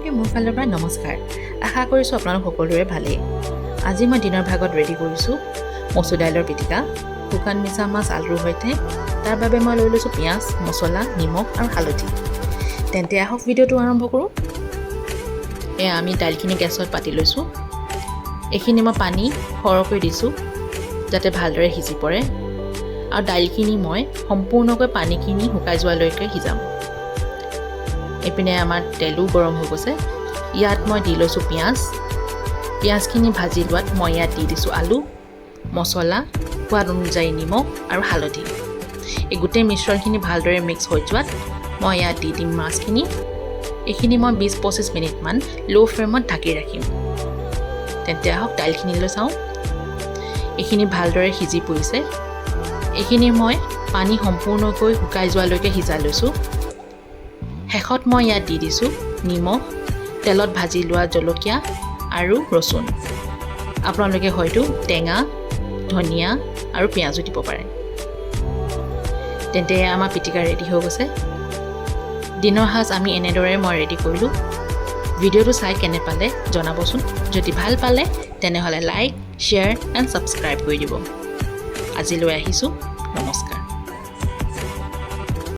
সকলোকে মোৰ ফালৰ পৰা নমস্কাৰ। আশা কৰিছোঁ আপোনালোক সকলোৰে ভালেই। আজি মই দিনৰ ভাগত ৰেডি কৰিছোঁ মচুৰ দাইলৰ পিটিকা, শুকান মিছা মাছ আলুৰ সৈতে। তাৰ বাবে মই লৈ লৈছোঁ পিঁয়াজ, মছলা, নিমখ আৰু হালধি। তেন্তে আহক ভিডিঅ'টো আৰম্ভ কৰোঁ। এয়া আমি দাইলখিনি গেছত পাতি লৈছোঁ। এইখিনি মই পানী সৰহকৈ দিছোঁ যাতে ভালদৰে সিজি পৰে, আৰু দাইলখিনি মই সম্পূৰ্ণকৈ পানীখিনি শুকাই যোৱালৈকে সিজাম। এইপিনে আমাৰ তেলো গৰম হৈ গৈছে। ইয়াত মই দি লৈছোঁ পিঁয়াজখিনি ভাজি লোৱাত মই ইয়াত দি দিছোঁ আলু, মছলা, সোৱাদ অনুযায়ী নিমখ আৰু হালধি। এই গোটেই মিশ্ৰণখিনি ভালদৰে মিক্স হৈ যোৱাত মই ইয়াত দি দিম মাছখিনি। এইখিনি মই 20-25 মিনিটমান ল' ফ্লেমত ঢাকি ৰাখিম। তেন্তে আহক দাইলখিনিলৈ চাওঁ। এইখিনি ভালদৰে সিজি পৰিছে। এইখিনি মই পানী সম্পূৰ্ণকৈ শুকাই যোৱালৈকে সিজাই লৈছোঁ। শেষত মই ইয়াত দি দিছোঁ নিমখ, তেলত ভাজি লোৱা জলকীয়া আৰু ৰচুন। আপোনালোকে হয়তো টেঙা, ধনিয়া আৰু পিঁয়াজো দিব পাৰে। তেন্তে আমাৰ পিটিকা ৰেডি হৈ গৈছে। দিনৰ সাজ আমি এনেদৰে মই ৰেডি কৰিলোঁ। ভিডিঅ'টো চাই কেনে পালে জনাবচোন। যদি ভাল পালে তেনেহ'লে লাইক, শ্বেয়াৰ এণ্ড ছাবস্ক্ৰাইব কৰি দিব। আজিলৈ আহিছোঁ। নমস্কাৰ।